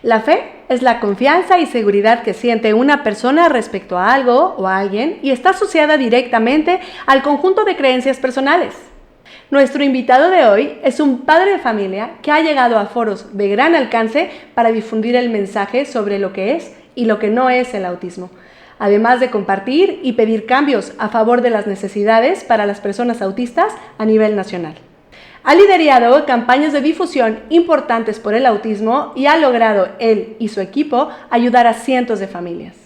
La fe es la confianza y seguridad que siente una persona respecto a algo o a alguien y está asociada directamente al conjunto de creencias personales. Nuestro invitado de hoy es un padre de familia que ha llegado a foros de gran alcance para difundir el mensaje sobre lo que es y lo que no es el autismo, además de compartir y pedir cambios a favor de las necesidades para las personas autistas a nivel nacional. Ha liderado campañas de difusión importantes por el autismo y ha logrado él y su equipo ayudar a cientos de familias.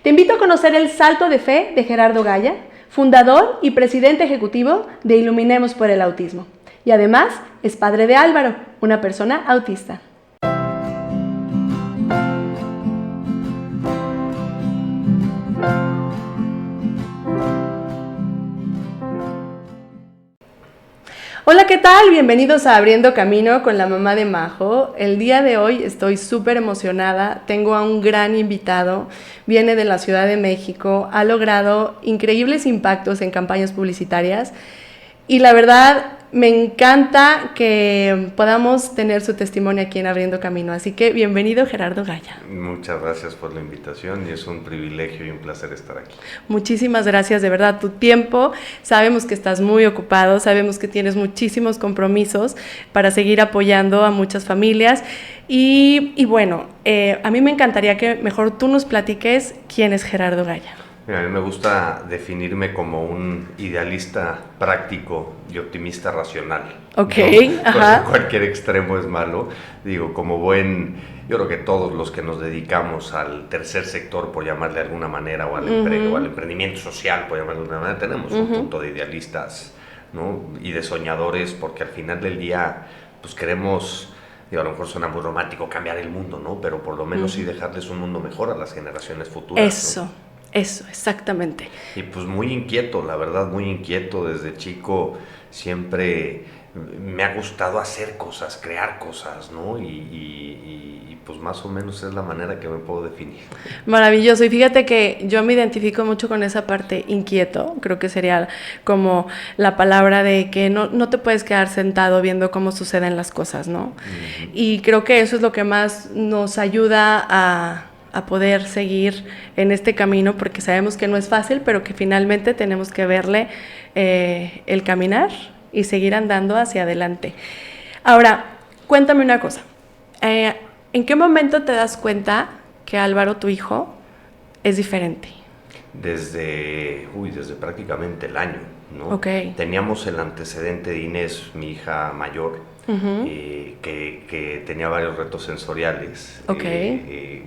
Te invito a conocer el salto de fe de Gerardo Gaya, fundador y presidente ejecutivo de Iluminemos por el Autismo. Y además es padre de Álvaro, una persona autista. Hola, ¿qué tal? Bienvenidos a Abriendo Camino con la mamá de Majo. El día de hoy estoy súper emocionada. Tengo a un gran invitado. Viene de la Ciudad de México. Ha logrado increíbles impactos en campañas publicitarias. Y la verdad, me encanta que podamos tener su testimonio aquí en Abriendo Camino. Así que bienvenido, Gerardo Gaya. Muchas gracias por la invitación y es un privilegio y un placer estar aquí. Muchísimas gracias, de verdad, tu tiempo. Sabemos que estás muy ocupado, sabemos que tienes muchísimos compromisos para seguir apoyando a muchas familias. Y bueno, a mí me encantaría que mejor tú nos platiques quién es Gerardo Gaya. Mira, a mí me gusta definirme como un idealista práctico y optimista racional. Ok, ¿no? ajá. Cualquier extremo es malo. Digo, yo creo que todos los que nos dedicamos al tercer sector, por llamarle de alguna manera, o al emprendimiento social, por llamarle de alguna manera, tenemos un punto de idealistas, ¿no? Y de soñadores, porque al final del día, pues queremos... a lo mejor suena muy romántico cambiar el mundo, ¿no? Pero por lo menos sí dejarles un mundo mejor a las generaciones futuras. Eso, exactamente. Y pues muy inquieto, la verdad, muy inquieto. Desde chico siempre me ha gustado hacer cosas, crear cosas, ¿no? Y pues más o menos es la manera que me puedo definir. Maravilloso. Y fíjate que yo me identifico mucho con esa parte inquieto. Creo que sería como la palabra de que no te puedes quedar sentado viendo cómo suceden las cosas, ¿no? Y creo que eso es lo que más nos ayuda a poder seguir en este camino, porque sabemos que no es fácil, pero que finalmente tenemos que verle el caminar y seguir andando hacia adelante. Ahora, cuéntame una cosa. ¿En qué momento te das cuenta que Álvaro, tu hijo, es diferente? Desde prácticamente el año, ¿no? Okay. Teníamos el antecedente de Inés, mi hija mayor, que tenía varios retos sensoriales,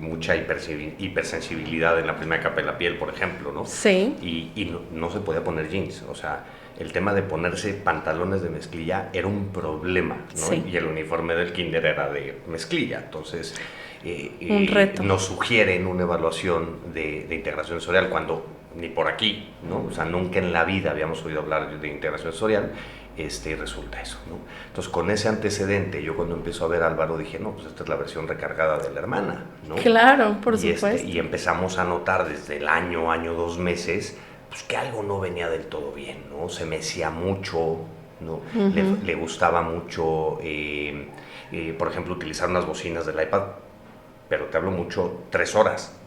mucha hipersensibilidad en la primera capa de la piel, por ejemplo, ¿no? Sí. Y no se podía poner jeans, o sea, el tema de ponerse pantalones de mezclilla era un problema, ¿no? Sí. Y el uniforme del kinder era de mezclilla, entonces un reto. nos sugieren una evaluación de integración sensorial cuando ni por aquí, ¿no? O sea, nunca en la vida habíamos oído hablar de integración sensorial. Y resulta eso, ¿no? Entonces, con ese antecedente, yo cuando empiezo a ver a Álvaro dije, no, pues esta es la versión recargada de la hermana, ¿no? Claro, por supuesto. Y empezamos a notar desde el año, 2 meses, pues que algo no venía del todo bien, ¿no? Se mecía mucho, ¿no? Le gustaba mucho, por ejemplo, utilizar unas bocinas del iPad, pero te hablo mucho, 3 horas,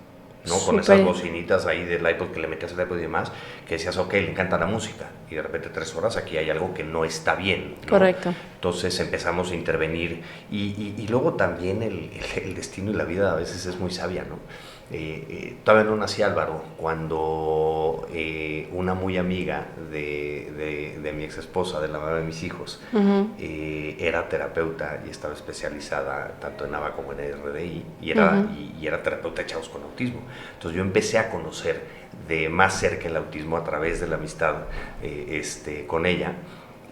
¿no? Super. Con esas bocinitas ahí del iPod que le metías al iPod y demás, que decías, ok, le encanta la música, y de repente 3 horas aquí hay algo que no está bien, ¿no? Correcto. Entonces empezamos a intervenir, y luego también el destino y la vida a veces es muy sabia, ¿no? Todavía no nací Álvaro, cuando una muy amiga de mi ex esposa, de la mamá de mis hijos, era terapeuta y estaba especializada tanto en ABA como en RDI, y era terapeuta de chavos con autismo. Entonces yo empecé a conocer de más cerca el autismo a través de la amistad con ella,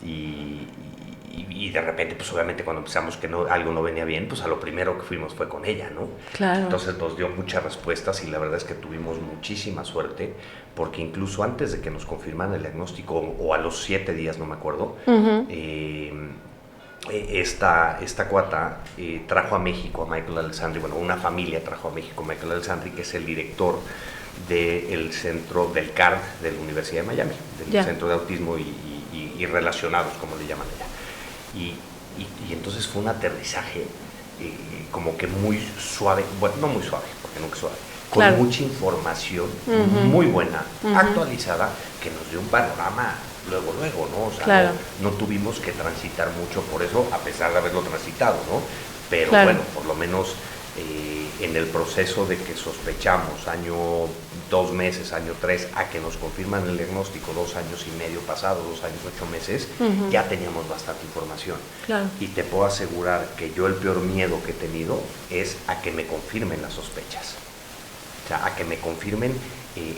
y de repente, pues obviamente cuando pensamos que algo no venía bien, pues a lo primero que fuimos fue con ella, ¿no? Claro. Entonces nos dio muchas respuestas y la verdad es que tuvimos muchísima suerte, porque incluso antes de que nos confirmaran el diagnóstico, o a los 7 días, no me acuerdo, esta cuata trajo a México a Michael Alessandri, bueno, una familia trajo a México a Michael Alessandri, que es el director del centro del CARD de la Universidad de Miami, del Centro de Autismo y Relacionados, como le llaman allá. Y entonces fue un aterrizaje como que muy suave, bueno, no muy suave, porque nunca es suave, con claro. mucha información muy buena, actualizada, que nos dio un panorama luego, ¿no? O sea, claro. no tuvimos que transitar mucho por eso, a pesar de haberlo transitado, ¿no? Pero claro. Bueno, por lo menos en el proceso de que sospechamos, año 2 meses, año 3, a que nos confirman el diagnóstico, 2 años y medio pasado, 2 años 8 meses, ya teníamos bastante información. Claro. Y te puedo asegurar que yo el peor miedo que he tenido es a que me confirmen las sospechas. O sea, a que me confirmen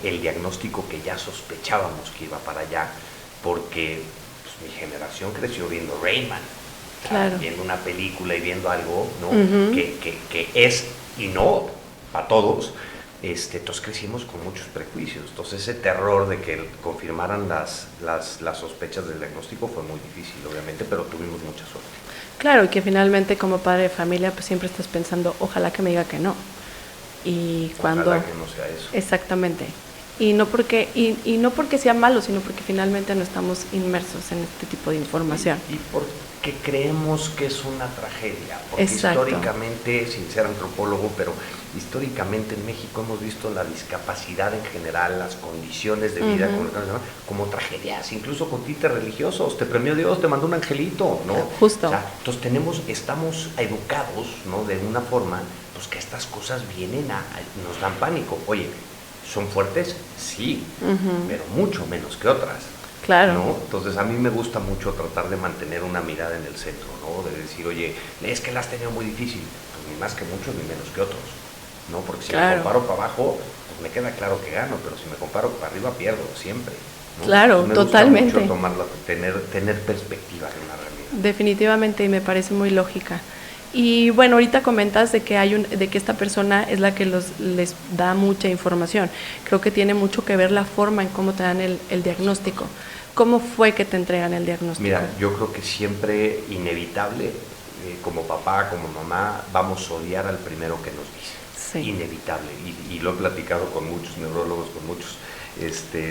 el diagnóstico que ya sospechábamos que iba para allá, porque pues, mi generación creció viendo Rayman. Claro. Viendo una película y viendo algo, ¿no? Que es y no para todos, entonces crecimos con muchos prejuicios. Entonces ese terror de que confirmaran las sospechas del diagnóstico fue muy difícil, obviamente, pero tuvimos mucha suerte. Claro, y que finalmente como padre de familia pues siempre estás pensando, ojalá que me diga que no. Y cuando... Ojalá que no sea eso. Exactamente. Y no porque sea malo, sino porque finalmente no estamos inmersos en este tipo de información. Y porque creemos que es una tragedia. Porque históricamente, sin ser antropólogo, pero históricamente en México hemos visto la discapacidad en general, las condiciones de vida como tragedias, incluso con tintes religiosos. Te premió Dios, te mandó un angelito, ¿no? Justo. O sea, entonces estamos educados, ¿no? De una forma, pues que estas cosas nos dan pánico. Oye, ¿son fuertes? Sí, pero mucho menos que otras. Claro. ¿No? Entonces a mí me gusta mucho tratar de mantener una mirada en el centro, ¿no? De decir, oye, es que la has tenido muy difícil, pues ni más que muchos ni menos que otros, ¿no? Porque si me comparo para abajo, pues me queda claro que gano, pero si me comparo para arriba pierdo siempre, ¿no? Claro, me totalmente. gusta mucho tener perspectiva en la realidad. Definitivamente, y me parece muy lógica. Y bueno, ahorita comentas de que esta persona es la que les da mucha información. Creo que tiene mucho que ver la forma en cómo te dan el diagnóstico. ¿Cómo fue que te entregan el diagnóstico? Mira, yo creo que siempre inevitable, como papá, como mamá, vamos a odiar al primero que nos dice. Sí. Inevitable. Y lo he platicado con muchos neurólogos, con muchos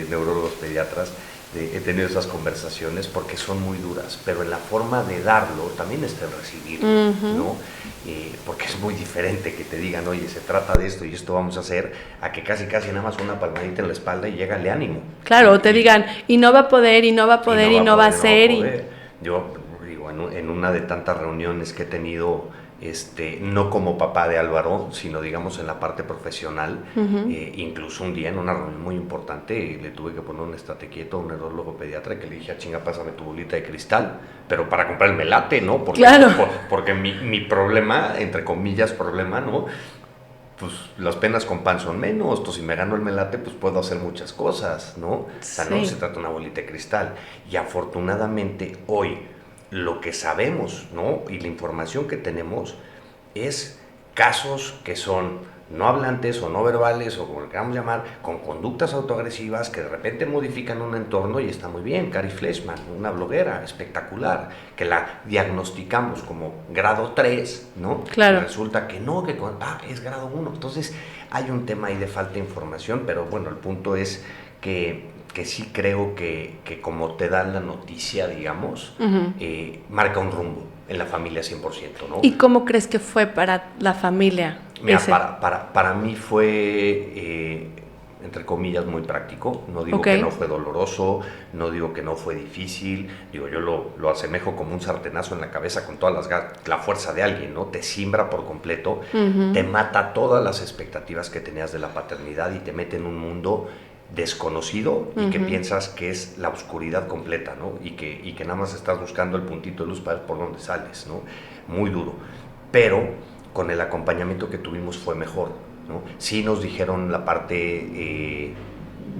neurólogos pediatras. He tenido esas conversaciones porque son muy duras, pero en la forma de darlo también está el recibirlo, ¿no? Porque es muy diferente que te digan, oye, se trata de esto y esto vamos a hacer, a que casi nada más una palmadita en la espalda y llégale ánimo. Claro, o te digan, y no va a poder, y no va a poder, y no va a hacer. Yo digo, en una de tantas reuniones que he tenido, no como papá de Álvaro, sino digamos en la parte profesional, incluso un día en una reunión muy importante le tuve que poner un estate quieto a un neurólogo pediatra que le dije, chinga, pásame tu bolita de cristal, pero para comprar el melate, ¿no? Porque, claro. Porque mi problema, entre comillas problema, ¿no? Pues las penas con pan son menos, pues si me gano el melate pues puedo hacer muchas cosas, ¿no? O sea, no se trata de una bolita de cristal. Y afortunadamente hoy lo que sabemos, ¿no? Y la información que tenemos es casos que son no hablantes o no verbales o como le queramos llamar, con conductas autoagresivas que de repente modifican un entorno y está muy bien. Cari Fleischmann, una bloguera espectacular, que la diagnosticamos como grado 3, ¿no? Claro. Y resulta que no, que es grado 1. Entonces hay un tema ahí de falta de información, pero bueno, el punto es que sí creo que como te dan la noticia, digamos, marca un rumbo en la familia 100%, ¿no? ¿Y cómo crees que fue para la familia? Mira, para mí fue, entre comillas, muy práctico. No digo que no fue doloroso, no digo que no fue difícil. Digo, yo lo asemejo como un sartenazo en la cabeza con toda la fuerza de alguien, ¿no? Te simbra por completo, te mata todas las expectativas que tenías de la paternidad y te mete en un mundo desconocido y que piensas que es la oscuridad completa, ¿no? Y que nada más estás buscando el puntito de luz para ver por dónde sales, ¿no? Muy duro. Pero con el acompañamiento que tuvimos fue mejor, ¿no? Sí nos dijeron la parte,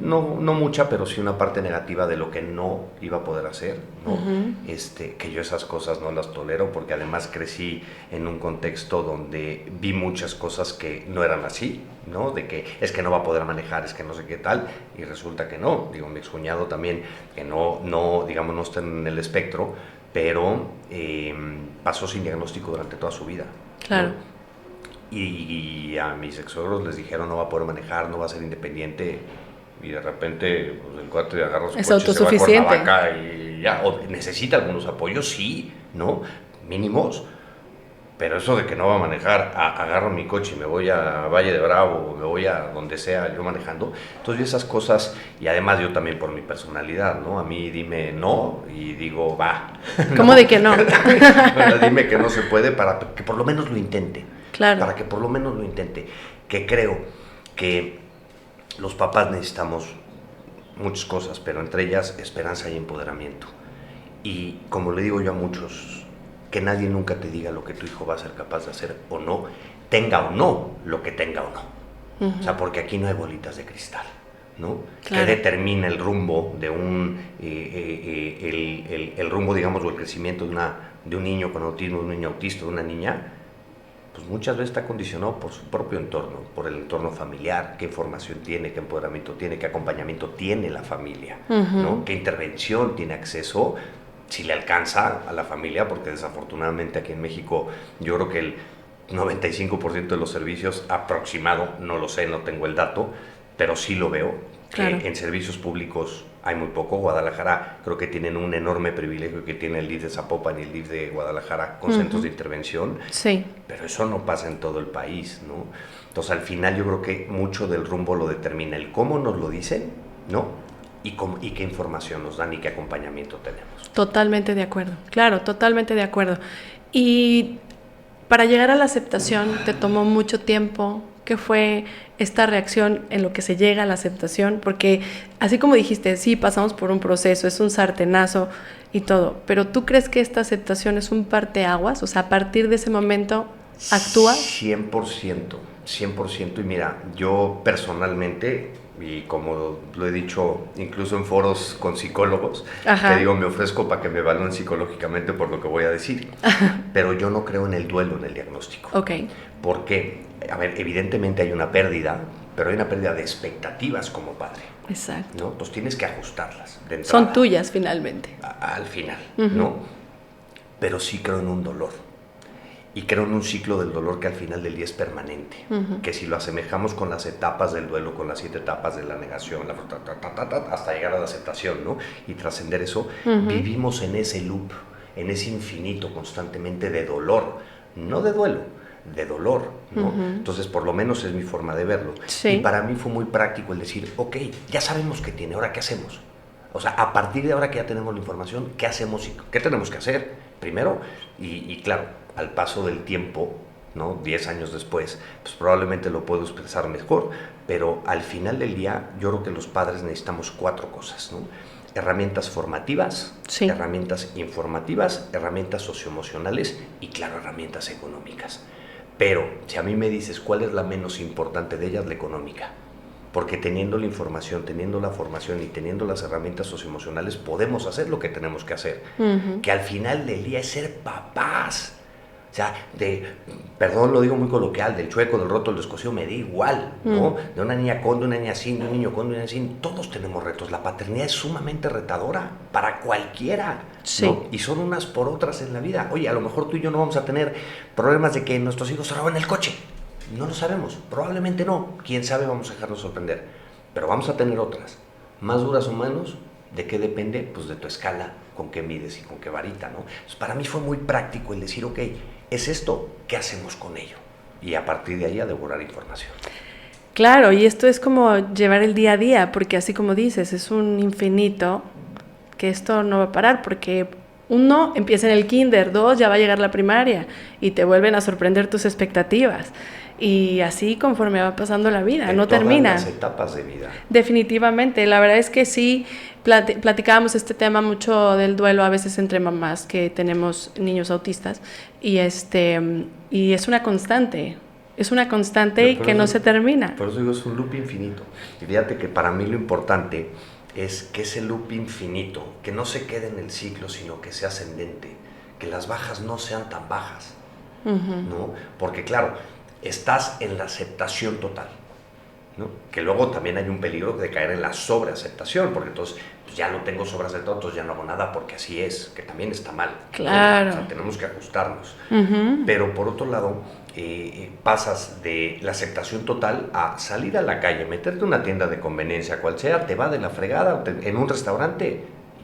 no mucha, pero sí una parte negativa de lo que no iba a poder hacer, ¿no? Que yo esas cosas no las tolero porque además crecí en un contexto donde vi muchas cosas que no eran así, ¿no? De que es que no va a poder manejar, es que no sé qué tal, y resulta que no. Digo, mi excuñado también, que no digamos, no está en el espectro, pero pasó sin diagnóstico durante toda su vida. Claro. ¿No? Y a mis ex-suegros les dijeron no va a poder manejar, no va a ser independiente, y de repente pues, el cuate agarra su coche, autosuficiente. Se va a Cuernavaca y ya, o necesita algunos apoyos, sí, ¿no? Mínimos, Pero eso de que no va a manejar, agarro mi coche y me voy a Valle de Bravo, o me voy a donde sea yo manejando. Entonces esas cosas, y además yo también por mi personalidad, ¿no? A mí dime no y digo va. ¿Cómo de que no? Bueno, dime que no se puede para que por lo menos lo intente. Claro. Para que por lo menos lo intente. Que creo que los papás necesitamos muchas cosas, pero entre ellas esperanza y empoderamiento. Y como le digo yo a muchos, que nadie nunca te diga lo que tu hijo va a ser capaz de hacer o no, tenga o no lo que tenga o no. O sea, porque aquí no hay bolitas de cristal, ¿no? Claro. Que determina el rumbo de el rumbo, digamos, o el crecimiento de un niño con autismo, de un niño autista, de una niña, pues muchas veces está condicionado por su propio entorno, por el entorno familiar, qué información tiene, qué empoderamiento tiene, qué acompañamiento tiene la familia, ¿no? Qué intervención tiene acceso, si le alcanza a la familia, porque desafortunadamente aquí en México yo creo que el 95% de los servicios aproximado, no lo sé, no tengo el dato, pero sí lo veo, claro. que en servicios públicos hay muy poco. Guadalajara creo que tienen un enorme privilegio que tiene el DIF de Zapopan y el DIF de Guadalajara con centros de intervención, sí. Pero eso no pasa en todo el país, ¿no? Entonces al final yo creo que mucho del rumbo lo determina el cómo nos lo dicen, ¿no? Y qué información nos dan y qué acompañamiento tenemos. Totalmente de acuerdo, claro, totalmente de acuerdo. Y para llegar a la aceptación, ¿te tomó mucho tiempo? ¿Qué fue esta reacción en lo que se llega a la aceptación? Porque así como dijiste, sí, pasamos por un proceso, es un sartenazo y todo, pero ¿tú crees que esta aceptación es un parteaguas? O sea, a partir de ese momento, ¿actúas? 100%, 100%. Y mira, yo personalmente, y como lo he dicho incluso en foros con psicólogos, Ajá. que digo, me ofrezco para que me evalúen psicológicamente por lo que voy a decir, pero yo no creo en el duelo en el diagnóstico. Ok. Porque, a ver, evidentemente hay una pérdida, pero hay una pérdida de expectativas como padre. Exacto. ¿No? Entonces tienes que ajustarlas de entrada. Son tuyas finalmente. Al final, ¿no? Pero sí creo en un dolor. Y creo en un ciclo del dolor que al final del día es permanente. Que si lo asemejamos con las etapas del duelo, con las 7 etapas de la negación, hasta llegar a la aceptación, ¿no? Y trascender eso, vivimos en ese loop, en ese infinito constantemente de dolor, no de duelo, de dolor, ¿no? Entonces, por lo menos es mi forma de verlo. Sí. Y para mí fue muy práctico el decir, ok, ya sabemos qué tiene, ¿ahora qué hacemos? O sea, a partir de ahora que ya tenemos la información, ¿qué hacemos y qué tenemos que hacer? Primero, y claro, al paso del tiempo, ¿no? 10 años después, pues probablemente lo puedo expresar mejor, pero al final del día yo creo que los padres necesitamos 4 cosas, ¿no? Herramientas formativas, sí. Herramientas informativas, herramientas socioemocionales y claro, herramientas económicas. Pero si a mí me dices cuál es la menos importante de ellas, la económica. Porque teniendo la información, teniendo la formación y teniendo las herramientas socioemocionales podemos hacer lo que tenemos que hacer. Que al final del día es ser papás. O sea, perdón, lo digo muy coloquial, del chueco, del roto, del descosido, me da igual, ¿no? De una niña con, de una niña sin, de un niño con, de una niña sin, todos tenemos retos. La paternidad es sumamente retadora para cualquiera, sí. ¿no? Y son unas por otras en la vida. Oye, a lo mejor tú y yo no vamos a tener problemas de que nuestros hijos se roben el coche. No lo sabemos, probablemente no. Quién sabe, vamos a dejarnos sorprender. Pero vamos a tener otras, más duras o menos. ¿De qué depende? Pues de tu escala, con qué mides y con qué varita, ¿no? Entonces, para mí fue muy práctico el decir, ok, ¿es esto? ¿Qué hacemos con ello? Y a partir de ahí a devorar información. Claro, y esto es como llevar el día a día, porque así como dices, es un infinito que esto no va a parar, porque 1, empieza en el kinder, 2, ya va a llegar la primaria y te vuelven a sorprender tus expectativas. Y así conforme va pasando la vida, no termina. Todas las etapas de vida. Definitivamente, la verdad es que sí, platicábamos este tema mucho del duelo a veces entre mamás que tenemos niños autistas y es una constante. Es una constante y que no se termina. Por eso digo, es un loop infinito. Y fíjate que para mí lo importante es que ese loop infinito, que no se quede en el ciclo, sino que sea ascendente, que las bajas no sean tan bajas, ¿no? Porque claro, estás en la aceptación total, ¿no? Que luego también hay un peligro de caer en la sobreaceptación, porque entonces pues ya lo tengo sobreaceptado, entonces ya no hago nada porque así es, que también está mal. Claro. ¿No? O sea, tenemos que ajustarnos. Pero por otro lado, pasas de la aceptación total a salir a la calle, meterte en una tienda de conveniencia, cual sea, te va de la fregada, en un restaurante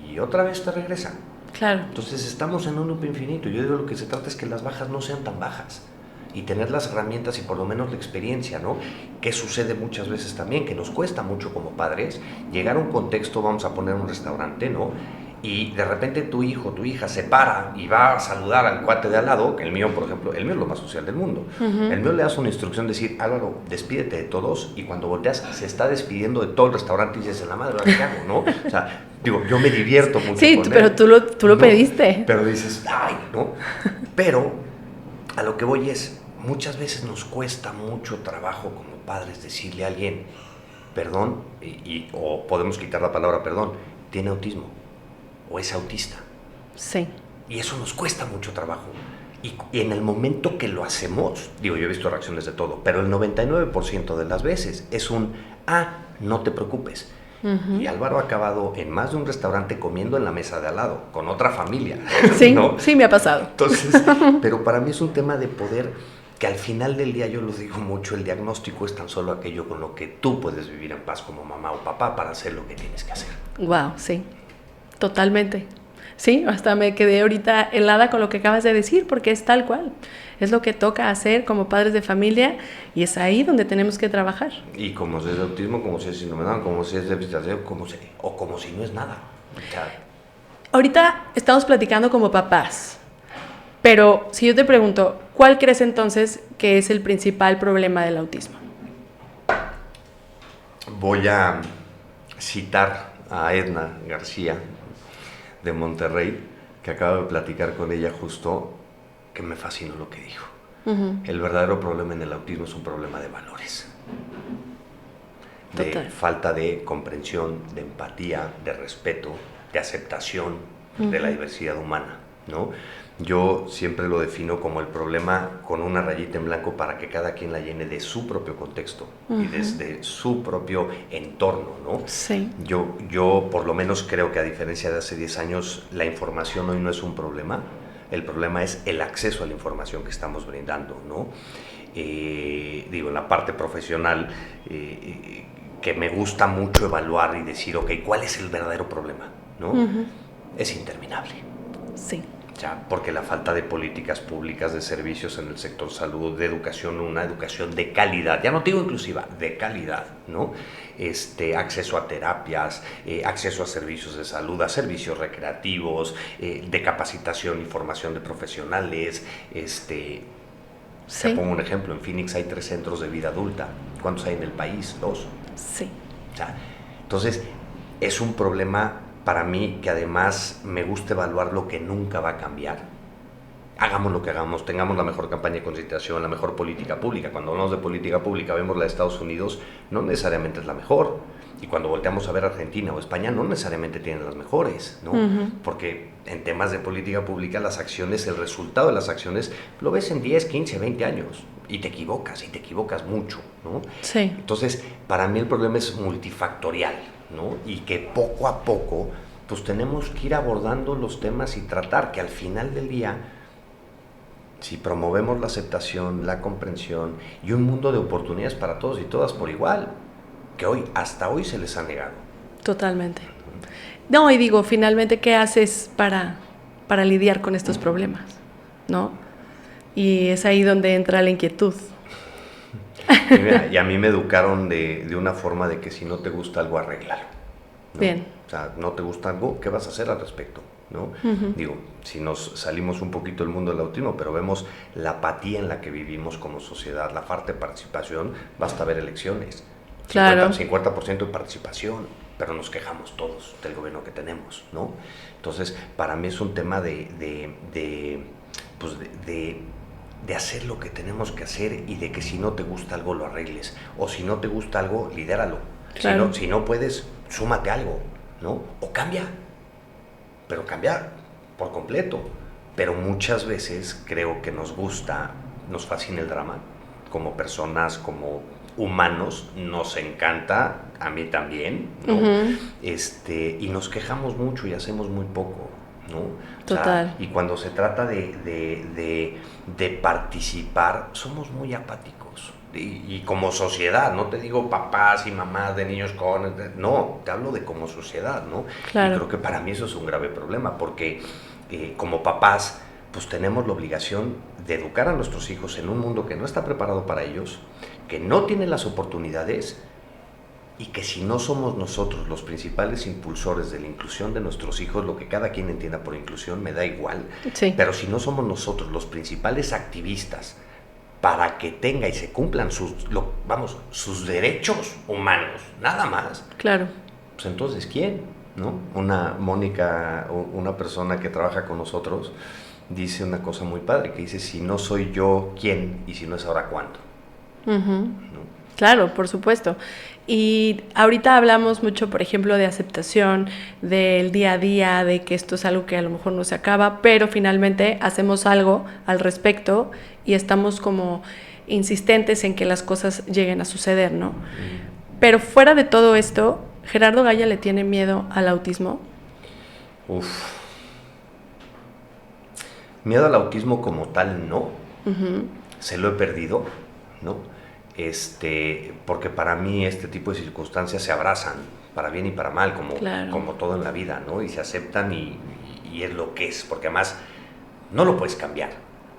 y otra vez te regresan. Claro. Entonces estamos en un loop infinito. Yo digo, lo que se trata es que las bajas no sean tan bajas y tener las herramientas y por lo menos la experiencia, ¿no? Que sucede muchas veces también, que nos cuesta mucho como padres llegar a un contexto, vamos a poner un restaurante, ¿no? Y de repente tu hijo, tu hija se para y va a saludar al cuate de al lado, que el mío, por ejemplo, el mío es lo más social del mundo. El mío le das una instrucción, decir, Álvaro, despídete de todos, y cuando volteas se está despidiendo de todo el restaurante y dices, la madre, ¿qué hago, no? O sea, digo, yo me divierto mucho sí, con pero él. tú lo pediste. Pero dices, ay, ¿no? Pero a lo que voy es, muchas veces nos cuesta mucho trabajo como padres decirle a alguien, perdón, o podemos quitar la palabra perdón, tiene autismo o es autista. Sí. Y eso nos cuesta mucho trabajo. Y en el momento que lo hacemos, digo, yo he visto reacciones de todo, pero el 99% de las veces es un, no te preocupes. Y Álvaro ha acabado en más de un restaurante comiendo en la mesa de al lado, con otra familia. Sí, ¿no? sí me ha pasado. Entonces, pero para mí es un tema de poder, que al final del día, yo lo digo mucho, el diagnóstico es tan solo aquello con lo que tú puedes vivir en paz como mamá o papá para hacer lo que tienes que hacer. Wow, sí, totalmente. Sí, hasta me quedé ahorita helada con lo que acabas de decir, porque es tal cual. Es lo que toca hacer como padres de familia y es ahí donde tenemos que trabajar. Y como si es de autismo, como si es síndrome de Down, como si es déficit de atención, o como si no es nada. O sea, ahorita estamos platicando como papás, pero si yo te pregunto, ¿cuál crees entonces que es el principal problema del autismo? voy a citar a Edna García de Monterrey, que acabo de platicar con ella justo, que me fascinó lo que dijo. El verdadero problema en el autismo es un problema de valores, de falta de comprensión, de empatía, de respeto, de aceptación de la diversidad humana, ¿no? Yo siempre lo defino como el problema con una rayita en blanco para que cada quien la llene de su propio contexto y desde su propio entorno, ¿no? Sí. Yo por lo menos creo que, a diferencia de hace 10 años, la información hoy no es un problema. El problema es el acceso a la información que estamos brindando, ¿no? Digo, en la parte profesional, que me gusta mucho evaluar y decir, ok, ¿cuál es el verdadero problema? ¿No? Es interminable. Sí. Ya, porque la falta de políticas públicas, de servicios en el sector salud, de educación, una educación de calidad, ya no digo inclusiva, de calidad, ¿no? Acceso a terapias, acceso a servicios de salud, a servicios recreativos, de capacitación y formación de profesionales. Te pongo un ejemplo, en Phoenix hay 3 centros de vida adulta. ¿Cuántos hay en el país? 2. Sí. O sea, entonces, es un problema para mí que además me gusta evaluar lo que nunca va a cambiar. Hagamos lo que hagamos, tengamos la mejor campaña de concientización, la mejor política pública. Cuando hablamos de política pública, vemos la de Estados Unidos, no necesariamente es la mejor. Y cuando volteamos a ver Argentina o España, no necesariamente tienen las mejores, ¿no? Porque en temas de política pública, las acciones, el resultado de las acciones, lo ves en 10, 15, 20 años. Y te equivocas mucho, ¿no? Sí. Entonces, para mí el problema es multifactorial, ¿no? Y que poco a poco, pues tenemos que ir abordando los temas y tratar que al final del día, si promovemos la aceptación, la comprensión y un mundo de oportunidades para todos y todas por igual, que hasta hoy se les ha negado. Totalmente. No, y digo, finalmente, ¿qué haces para lidiar con estos problemas? ¿No? Y es ahí donde entra la inquietud. Y a mí me educaron de una forma de que si no te gusta algo, arréglalo, ¿no? Bien. O sea, no te gusta algo, ¿qué vas a hacer al respecto? ¿No? Digo, si nos salimos un poquito del mundo del autismo, pero vemos la apatía en la que vivimos como sociedad, la falta de participación, basta ver elecciones. Claro. 50% de participación, pero nos quejamos todos del gobierno que tenemos, ¿no? Entonces, para mí es un tema de hacer lo que tenemos que hacer y de que si no te gusta algo, lo arregles. O si no te gusta algo, lidéralo. Claro. Si no puedes, súmate algo, ¿no? O cambia. Pero cambia por completo. Pero muchas veces creo que nos fascina el drama. Como personas, como humanos, nos encanta, a mí también, ¿no? Y nos quejamos mucho y hacemos muy poco, ¿no? Total. Y cuando se trata de participar, somos muy apáticos. hijos. Y como sociedad, no te digo papás y mamás de niños con... No, te hablo de como sociedad, ¿no? Claro. Y creo que para mí eso es un grave problema, porque como papás, pues tenemos la obligación de educar a nuestros hijos en un mundo que no está preparado para ellos, que no tiene las oportunidades, y que si no somos nosotros los principales impulsores de la inclusión de nuestros hijos, lo que cada quien entienda por inclusión me da igual, Sí. pero si no somos nosotros los principales activistas para que tenga y se cumplan sus derechos humanos, nada más, Claro. pues entonces ¿quién? ¿No? Mónica, una persona que trabaja con nosotros, dice una cosa muy padre, que dice, si no soy yo, ¿quién? Y si no es ahora, ¿cuándo? ¿No? Claro, por supuesto. Y ahorita hablamos mucho, por ejemplo, de aceptación, del día a día, de que esto es algo que a lo mejor no se acaba, pero finalmente hacemos algo al respecto y estamos como insistentes en que las cosas lleguen a suceder, ¿no? Pero fuera de todo esto, ¿Gerardo Gaya le tiene miedo al autismo? Uf. Miedo al autismo como tal, no. Se lo he perdido, ¿no? Porque para mí este tipo de circunstancias se abrazan, para bien y para mal, como todo en la vida, ¿no? Y se aceptan y es lo que es, porque además no lo puedes cambiar.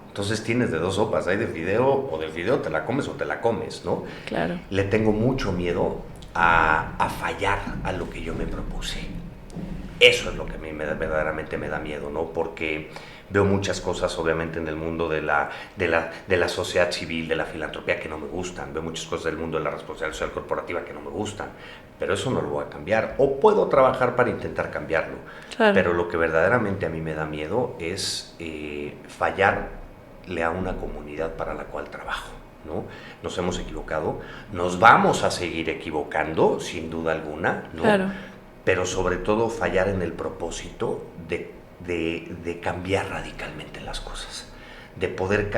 Entonces tienes de dos sopas, hay de fideo, o del fideo te la comes o te la comes, ¿no? Claro. Le tengo mucho miedo a fallar a lo que yo me propuse. Eso es lo que a mí verdaderamente me da miedo, ¿no? Porque veo muchas cosas, obviamente, en el mundo de la sociedad civil, de la filantropía, que no me gustan. Veo muchas cosas del mundo de la responsabilidad social corporativa que no me gustan. Pero eso no lo voy a cambiar. O puedo trabajar para intentar cambiarlo. Claro. Pero lo que verdaderamente a mí me da miedo es fallarle a una comunidad para la cual trabajo, ¿no? Nos hemos equivocado. Nos vamos a seguir equivocando, sin duda alguna, ¿no? Claro. Pero sobre todo fallar en el propósito de cambiar radicalmente las cosas, de poder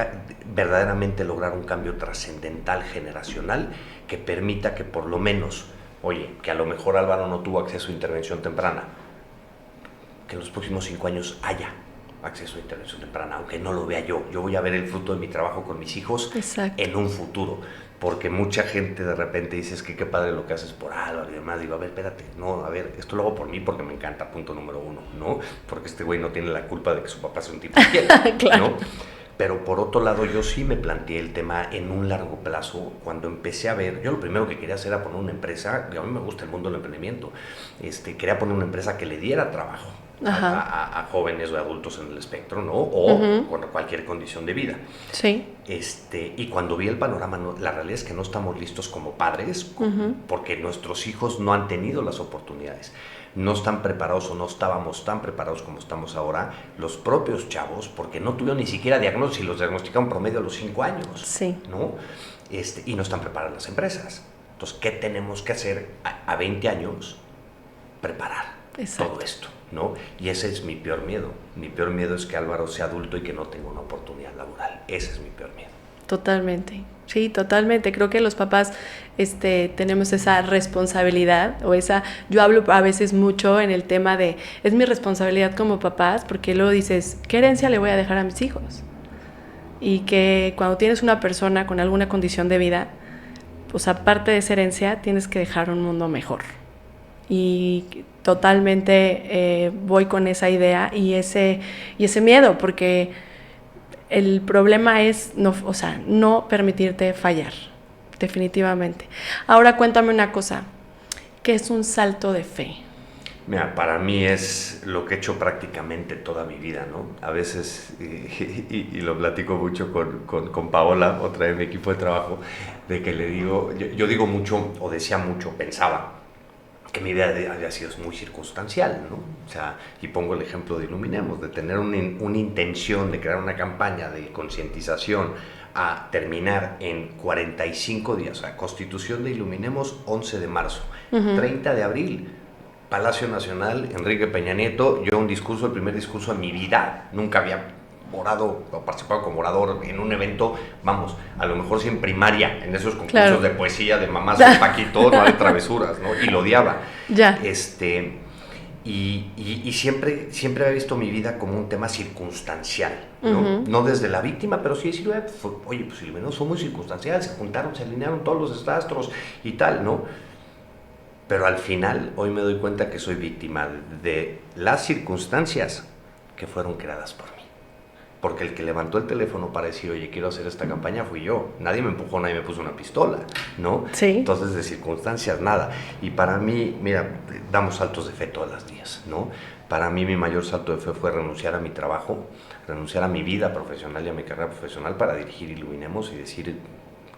verdaderamente lograr un cambio trascendental, generacional, que permita que por lo menos, oye, que a lo mejor Álvaro no tuvo acceso a intervención temprana, que en los próximos 5 años haya acceso a intervención temprana, aunque no lo vea yo voy a ver el fruto de mi trabajo con mis hijos. Exacto. En un futuro, porque mucha gente de repente dice, es que qué padre lo que haces por Álvaro y demás. Digo, a ver, espérate, no, a ver, esto lo hago por mí porque me encanta, punto número 1, ¿no? Porque este güey no tiene la culpa de que su papá sea un tipo fiel, Claro. ¿no? Pero por otro lado, yo sí me planteé el tema en un largo plazo. Cuando empecé a ver, yo lo primero que quería hacer era poner una empresa, y a mí me gusta el mundo del emprendimiento, quería poner una empresa que le diera trabajo a jóvenes o adultos en el espectro, ¿no? O con cualquier condición de vida. Sí. Y cuando vi el panorama, la realidad es que no estamos listos como padres, porque nuestros hijos no han tenido las oportunidades. No están preparados o no estábamos tan preparados como estamos ahora, los propios chavos, porque no tuvieron ni siquiera diagnóstico, y los diagnosticaron promedio a los 5 años, Sí. ¿no? Y no están preparadas las empresas. Entonces, ¿qué tenemos que hacer a 20 años? Preparar todo esto, ¿no? Y ese es mi peor miedo. Mi peor miedo es que Álvaro sea adulto y que no tenga una oportunidad laboral. Ese es mi peor miedo. Totalmente. Sí, totalmente. Creo que los papás tenemos esa responsabilidad yo hablo a veces mucho en el tema de, es mi responsabilidad como papás, porque luego dices, ¿qué herencia le voy a dejar a mis hijos? Y que cuando tienes una persona con alguna condición de vida, pues aparte de esa herencia, tienes que dejar un mundo mejor. Y totalmente voy con esa idea y ese miedo, porque el problema es no permitirte fallar, definitivamente. Ahora cuéntame una cosa, ¿qué es un salto de fe? Mira, para mí es lo que he hecho prácticamente toda mi vida, ¿no? A veces, y lo platico mucho con Paola, otra de mi equipo de trabajo, de que le digo, yo digo mucho, o decía mucho, pensaba, que mi vida había sido muy circunstancial, ¿no? O sea, y pongo el ejemplo de Iluminemos, de tener una intención de crear una campaña de concientización a terminar en 45 días, o sea, constitución de Iluminemos 11 de marzo, 30 de abril, Palacio Nacional, Enrique Peña Nieto, yo el primer discurso de mi vida, nunca había orado o participado como orador en un evento, vamos, a lo mejor sí en primaria, en esos concursos de poesía de mamás de Paquito, no de travesuras, ¿no? Y lo odiaba. Ya. Y siempre había visto mi vida como un tema circunstancial, ¿no? Uh-huh. No desde la víctima, pero sí decir, oye, pues Iluminados fue muy circunstancial, se juntaron, se alinearon todos los astros y tal, ¿no? Pero al final, hoy me doy cuenta que soy víctima de las circunstancias que fueron creadas por mí. Porque el que levantó el teléfono para decir, oye, quiero hacer esta campaña, fui yo. Nadie me empujó, nadie me puso una pistola, ¿no? Sí. Entonces, de circunstancias, nada. Y para mí, mira, damos saltos de fe todos los días, ¿no? Para mí, mi mayor salto de fe fue renunciar a mi trabajo, renunciar a mi vida profesional y a mi carrera profesional para dirigir Iluminemos y decir,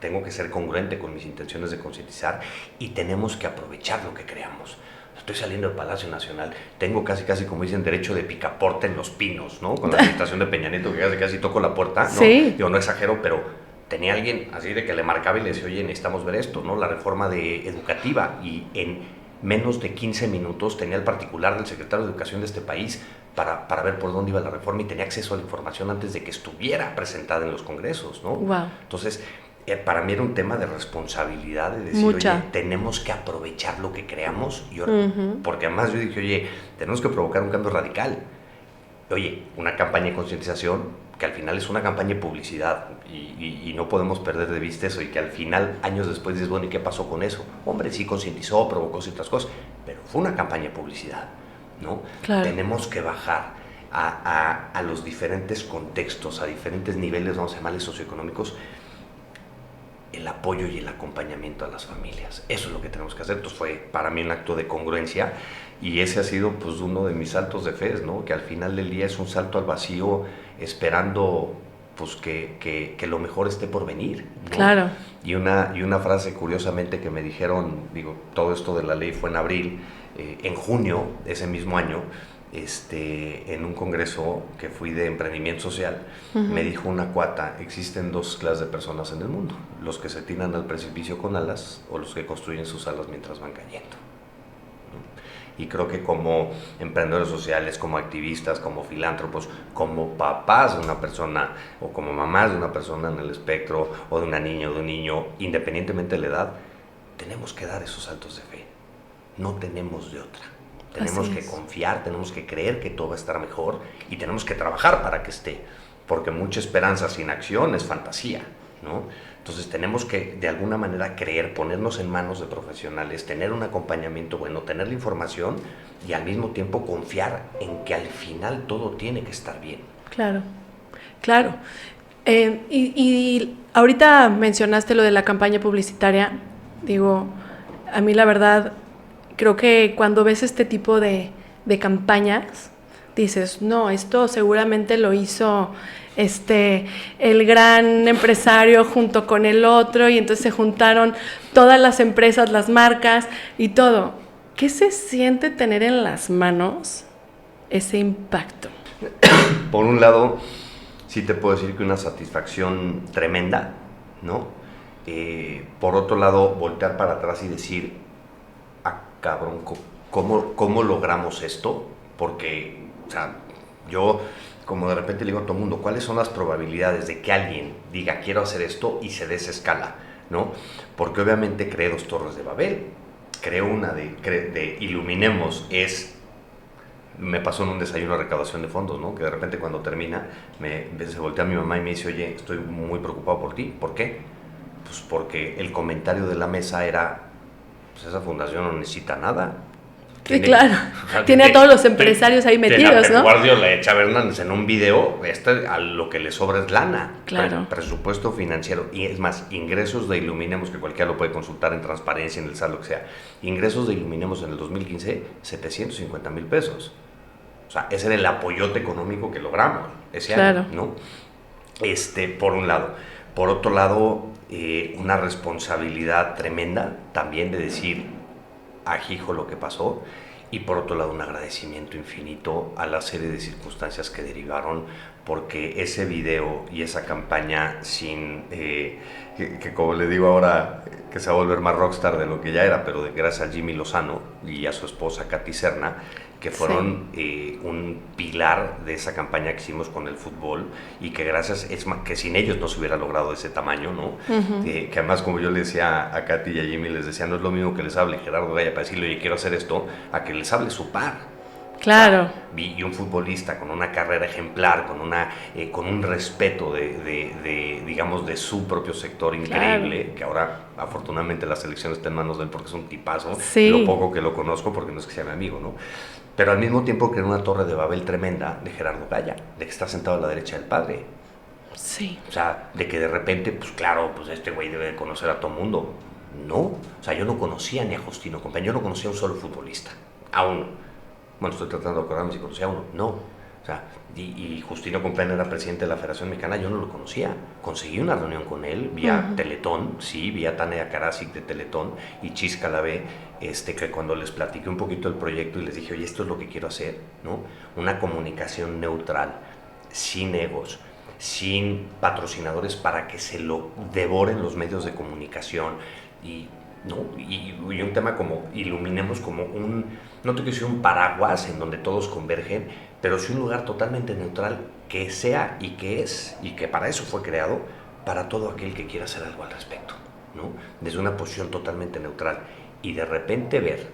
tengo que ser congruente con mis intenciones de concientizar y tenemos que aprovechar lo que creamos. Estoy saliendo del Palacio Nacional, tengo casi, como dicen, derecho de picaporte en Los Pinos, ¿no? Con la administración de Peña Nieto, que casi toco la puerta, ¿no? Sí. Digo, no exagero, pero tenía alguien así de que le marcaba y le decía, oye, necesitamos ver esto, ¿no? La reforma educativa, y en menos de 15 minutos tenía el particular del secretario de Educación de este país para ver por dónde iba la reforma y tenía acceso a la información antes de que estuviera presentada en los congresos, ¿no? Wow. Entonces, para mí era un tema de responsabilidad, de decir, Mucha. oye, tenemos que aprovechar lo que creamos, Uh-huh. porque además yo dije, oye, tenemos que provocar un cambio radical. Oye, una campaña de concientización que al final es una campaña de publicidad y no podemos perder de vista eso, y que al final, años después, dices, bueno, ¿y qué pasó con eso? Hombre, sí concientizó, provocó ciertas cosas, pero fue una campaña de publicidad, ¿no? Claro. Tenemos que bajar a los diferentes contextos, a diferentes niveles, vamos a llamarles socioeconómicos, el apoyo y el acompañamiento a las familias. Eso es lo que tenemos que hacer. Entonces fue para mí un acto de congruencia, y ese ha sido pues uno de mis saltos de fe, ¿no? Que al final del día es un salto al vacío, esperando pues que lo mejor esté por venir, ¿no? Claro. Y una frase curiosamente que me dijeron, digo, todo esto de la ley fue en abril, en junio ese mismo año, en un congreso que fui de emprendimiento social, uh-huh, me dijo una cuata, existen dos clases de personas en el mundo, los que se tiran al precipicio con alas o los que construyen sus alas mientras van cayendo, ¿no? Y creo que como emprendedores sociales, como activistas, como filántropos, como papás de una persona o como mamás de una persona en el espectro, o de una niña o de un niño, independientemente de la edad, tenemos que dar esos saltos de fe, no tenemos de otra. Tenemos que confiar, tenemos que creer que todo va a estar mejor y tenemos que trabajar para que esté, porque mucha esperanza sin acción es fantasía, ¿no? Entonces tenemos que de alguna manera creer, ponernos en manos de profesionales, tener un acompañamiento bueno, tener la información y al mismo tiempo confiar en que al final todo tiene que estar bien. Claro, claro. Y ahorita mencionaste lo de la campaña publicitaria. Digo, a mí la verdad, creo que cuando ves este tipo de campañas, dices, no, esto seguramente lo hizo el gran empresario junto con el otro, y entonces se juntaron todas las empresas, las marcas y todo. ¿Qué se siente tener en las manos ese impacto? Por un lado, sí te puedo decir que una satisfacción tremenda, ¿no? Por otro lado, voltear para atrás y decir, cabrón, ¿cómo logramos esto? Porque, o sea, yo como de repente le digo a todo el mundo, ¿cuáles son las probabilidades de que alguien diga quiero hacer esto y se dé esa escala, ¿no? Porque obviamente creé 2 torres de Babel, creé una de Iluminemos, me pasó en un desayuno de recaudación de fondos, ¿no? Que de repente cuando termina, se voltea a mi mamá y me dice, oye, estoy muy preocupado por ti. ¿Por qué? Pues porque el comentario de la mesa era, pues esa fundación no necesita nada. Sí, claro. Tiene a todos los empresarios ahí metidos, ¿no? Guardiola y Chávez Hernández en un video, a lo que le sobra es lana. Claro. Presupuesto financiero. Y es más, ingresos de Iluminemos, que cualquiera lo puede consultar en Transparencia, en el SAT, lo que sea. Ingresos de Iluminemos en el 2015, 750,000 pesos. O sea, ese era el apoyote económico que logramos ese año, ¿no? Por un lado. Por otro lado, una responsabilidad tremenda también de decir, ajijo lo que pasó, y por otro lado un agradecimiento infinito a la serie de circunstancias que derivaron, porque ese video y esa campaña que como le digo ahora, que se va a volver más rockstar de lo que ya era, pero gracias a Jimmy Lozano y a su esposa Katy Serna, que fueron un pilar de esa campaña que hicimos con el fútbol, y que que sin ellos no se hubiera logrado ese tamaño, ¿no? Uh-huh. Que además, como yo le decía a Katy y a Jimmy, les decía, no es lo mismo que les hable Gerardo Gaya para decirle, oye, quiero hacer esto, a que les hable su par, Claro. O sea, y un futbolista con una carrera ejemplar, con un respeto digamos, de su propio sector increíble, claro. Que ahora afortunadamente la selección está en manos de él porque es un tipazo, sí. Lo poco que lo conozco, porque no es que sea mi amigo, ¿no? Pero al mismo tiempo que era una torre de Babel tremenda de Gerardo Gaya, de que está sentado a la derecha del padre. Sí. O sea, de que de repente, pues claro, pues este güey debe de conocer a todo mundo. No, o sea, yo no conocía ni a Justino Compeán, yo no conocía a un solo futbolista, a uno. Bueno, estoy tratando de acordarme si conocía a uno. No, o sea, y Justino Compeán era presidente de la Federación Mexicana, yo no lo conocía. Conseguí una reunión con él vía Teletón, sí, vía Tania Karasik de Teletón y Chis Calabé, que cuando les platiqué un poquito el proyecto y les dije, oye, esto es lo que quiero hacer, ¿no? Una comunicación neutral, sin egos, sin patrocinadores para que se lo devoren los medios de comunicación y un tema como iluminemos como no tengo que decir un paraguas en donde todos convergen, pero sí un lugar totalmente neutral que sea y que es, y que para eso fue creado, para todo aquel que quiera hacer algo al respecto, ¿no? Desde una posición totalmente neutral. Y de repente ver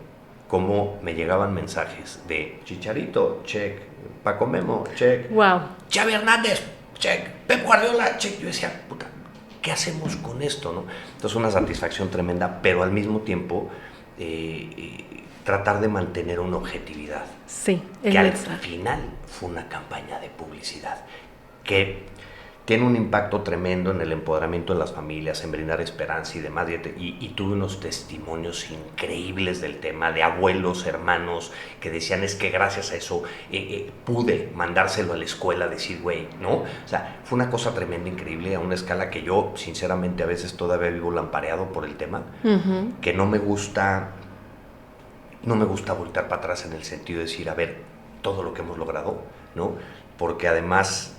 cómo me llegaban mensajes de Chicharito, check, Paco Memo, check, wow. Xavi Hernández, check, Pep Guardiola, check. Yo decía, puta, ¿qué hacemos con esto, no? Entonces una satisfacción tremenda, pero al mismo tiempo tratar de mantener una objetividad. Sí, que al final fue una campaña de publicidad que tiene un impacto tremendo en el empoderamiento de las familias, en brindar esperanza y demás. Y tuve unos testimonios increíbles del tema, de abuelos, hermanos, que decían, es que gracias a eso pude mandárselo a la escuela, decir, güey, ¿no? O sea, fue una cosa tremenda, increíble, a una escala que yo, sinceramente, a veces todavía vivo lampareado por el tema, que no me gusta voltear para atrás en el sentido de decir, a ver, todo lo que hemos logrado, ¿no? Porque además,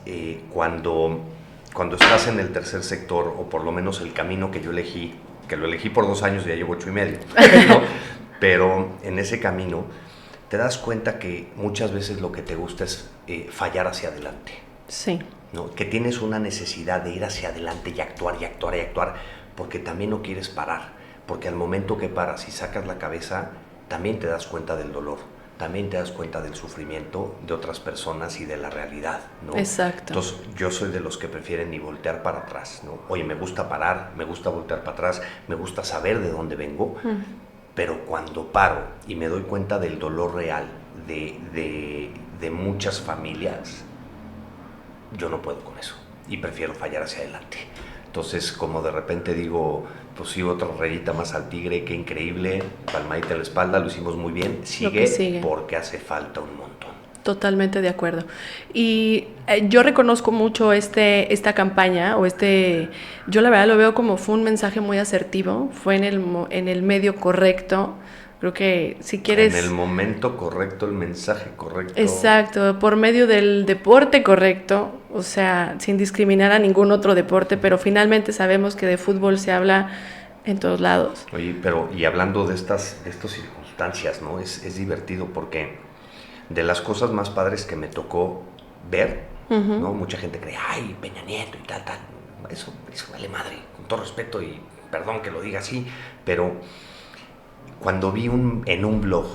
cuando estás en el tercer sector, o por lo menos el camino que yo elegí, que lo elegí por 2 años y ya llevo 8 y medio, ¿no? Pero en ese camino te das cuenta que muchas veces lo que te gusta es fallar hacia adelante. Sí. ¿No? Que tienes una necesidad de ir hacia adelante y actuar y actuar y actuar, porque también no quieres parar, porque al momento que paras y sacas la cabeza, también te das cuenta del dolor, también te das cuenta del sufrimiento de otras personas y de la realidad, ¿no? Exacto. Entonces, yo soy de los que prefieren ni voltear para atrás, ¿no? Oye, me gusta parar, me gusta voltear para atrás, me gusta saber de dónde vengo, pero cuando paro y me doy cuenta del dolor real de muchas familias, yo no puedo con eso y prefiero fallar hacia adelante. Entonces, como de repente digo, pues sí, otra rayita más al tigre, qué increíble, palmadita en la espalda, lo hicimos muy bien, sigue porque hace falta un montón. Totalmente de acuerdo. Y yo reconozco mucho esta campaña, yo la verdad lo veo como fue un mensaje muy asertivo, fue en el medio correcto. Creo que si quieres... En el momento correcto, el mensaje correcto. Exacto, por medio del deporte correcto, o sea, sin discriminar a ningún otro deporte, pero finalmente sabemos que de fútbol se habla en todos lados. Oye, pero y hablando de estas circunstancias, ¿no? Es divertido porque de las cosas más padres que me tocó ver, ¿no? Mucha gente cree, ay, Peña Nieto y tal. Eso vale madre, con todo respeto y perdón que lo diga así, pero... Cuando vi en un blog